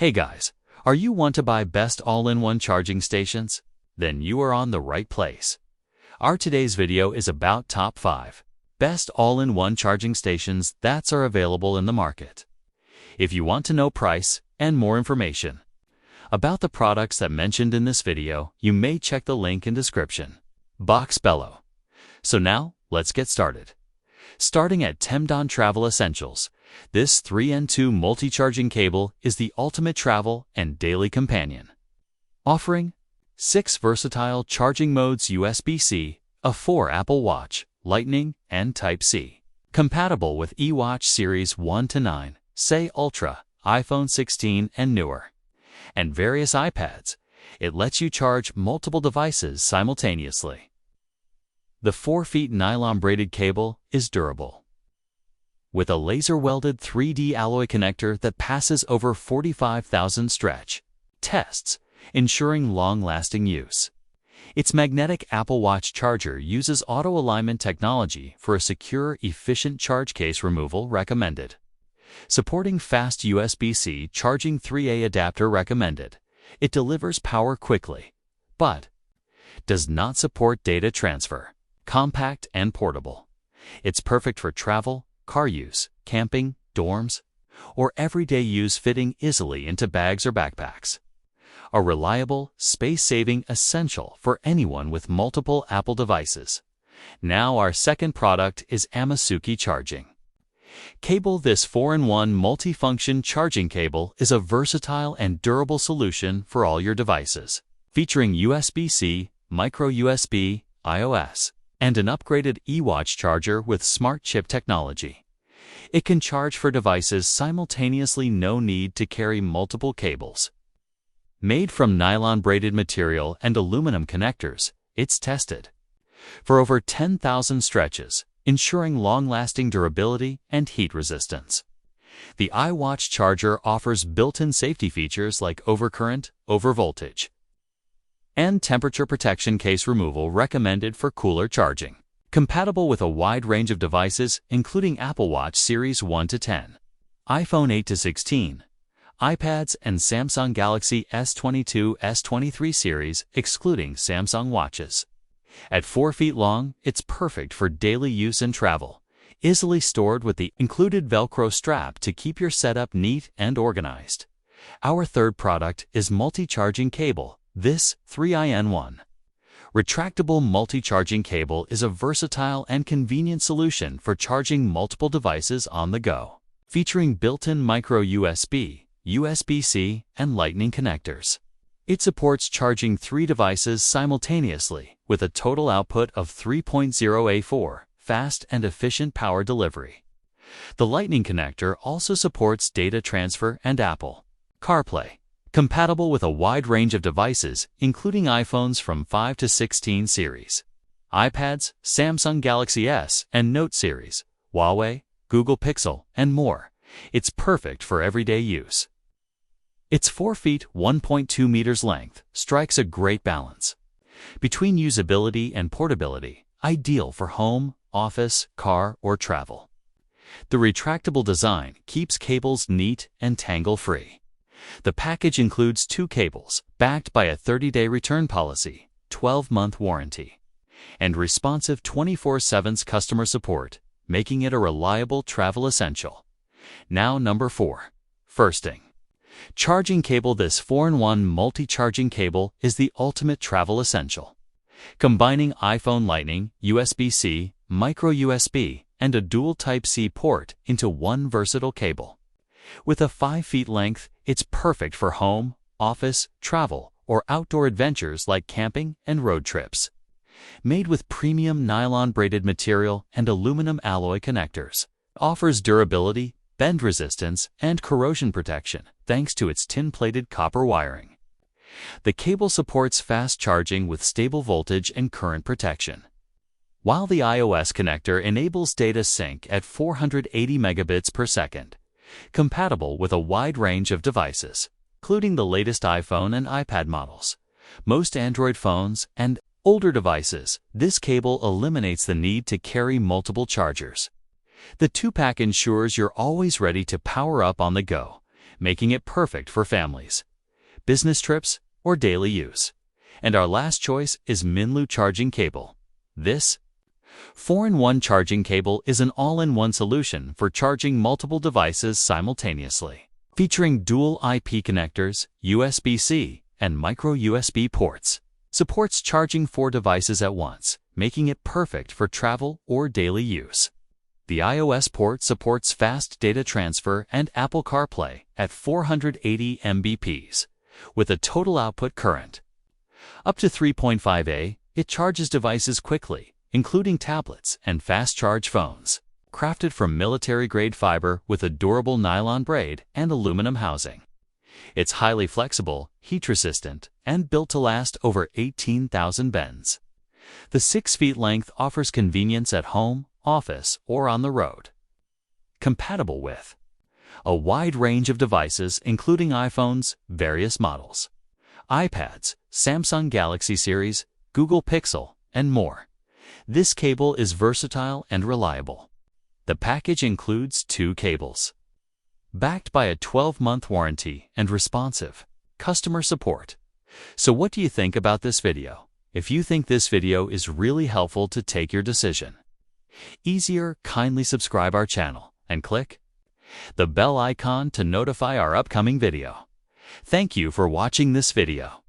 Hey guys, are you want to buy best all-in-one charging stations? Then you are on the right place. Our today's video is about top 5 best all-in-one charging stations that are available in the market. If you want to know price and more information about the products that mentioned in this video, you may check the link in description box below. So now, let's get started. Starting at Temdan Travel Essentials, this 3N2 multi-charging cable is the ultimate travel and daily companion. Offering 6 versatile charging modes: USB-C, a 4 Apple Watch, Lightning, and Type-C. Compatible with eWatch Series 1 to 9, say Ultra, iPhone 16 and newer, and various iPads. It lets you charge multiple devices simultaneously. The 4 feet nylon braided cable is durable, with a laser-welded 3D alloy connector that passes over 45,000 stretch tests, ensuring long-lasting use. Its magnetic Apple Watch charger uses auto-alignment technology for a secure, efficient charge case removal recommended. Supporting fast USB-C charging 3A adapter recommended. It delivers power quickly, but does not support data transfer. Compact and portable. It's perfect for travel, car use, camping, dorms, or everyday use, fitting easily into bags or backpacks. A reliable, space-saving essential for anyone with multiple Apple devices. Now our second product is Amasuki Charging Cable. This 4-in-1 multi-function charging cable is a versatile and durable solution for all your devices. Featuring USB-C, micro USB, iOS, and an upgraded eWatch charger with smart chip technology. It can charge for devices simultaneously, no need to carry multiple cables. Made from nylon braided material and aluminum connectors, it's tested for over 10,000 stretches, ensuring long-lasting durability and heat resistance. The iWatch charger offers built-in safety features like overcurrent, overvoltage, and temperature protection case removal recommended for cooler charging. Compatible with a wide range of devices, including Apple Watch Series 1 to 10, iPhone 8 to 16, iPads, and Samsung Galaxy S22, S23 series, excluding Samsung watches. At 4 feet long, it's perfect for daily use and travel. Easily stored with the included Velcro strap to keep your setup neat and organized. Our third product is multi-charging cable. This 3in1 retractable multi-charging cable is a versatile and convenient solution for charging multiple devices on the go. Featuring built-in micro USB, USB-C, and Lightning connectors. It supports charging 3 devices simultaneously with a total output of 3.0 A4, fast and efficient power delivery. The Lightning connector also supports data transfer and Apple CarPlay. Compatible with a wide range of devices, including iPhones from 5 to 16 series, iPads, Samsung Galaxy S and Note series, Huawei, Google Pixel, and more. It's perfect for everyday use. Its 4 feet (1.2 meters) length strikes a great balance between usability and portability, ideal for home, office, car, or travel. The retractable design keeps cables neat and tangle-free. The package includes 2 cables, backed by a 30-day return policy, 12-month warranty, and responsive 24/7 customer support, making it a reliable travel essential. Now number 4. Firsting Charging Cable. This 4-in-1 multi-charging cable is the ultimate travel essential. Combining iPhone Lightning, USB-C, micro USB, and a dual Type-C port into one versatile cable. With a 5 feet length, it's perfect for home, office, travel, or outdoor adventures like camping and road trips. Made with premium nylon braided material and aluminum alloy connectors, offers durability, bend resistance, and corrosion protection thanks to its tin-plated copper wiring. The cable supports fast charging with stable voltage and current protection, while the iOS connector enables data sync at 480 megabits per second. Compatible with a wide range of devices, including the latest iPhone and iPad models, most Android phones, and older devices. This cable eliminates the need to carry multiple chargers. The 2-pack ensures you're always ready to power up on the go, making it perfect for families, business trips, or daily use. And our last choice is Minlu charging cable. This 4-in-1 charging cable is an all-in-one solution for charging multiple devices simultaneously. Featuring dual IP connectors, USB-C, and micro USB ports, supports charging 4 devices at once, making it perfect for travel or daily use. The iOS port supports fast data transfer and Apple CarPlay at 480 Mbps, with a total output current up to 3.5 A. It charges devices quickly, including tablets and fast-charge phones. Crafted from military-grade fiber with a durable nylon braid and aluminum housing. It's highly flexible, heat-resistant, and built to last over 18,000 bends. The 6 feet length offers convenience at home, office, or on the road. Compatible with a wide range of devices including iPhones, various models, iPads, Samsung Galaxy Series, Google Pixel, and more. This cable is versatile and reliable. The package includes 2 cables, backed by a 12-month warranty and responsive customer support. So what do you think about this video? If you think this video is really helpful to take your decision, kindly subscribe our channel and click the bell icon to notify our upcoming video. Thank you for watching this video.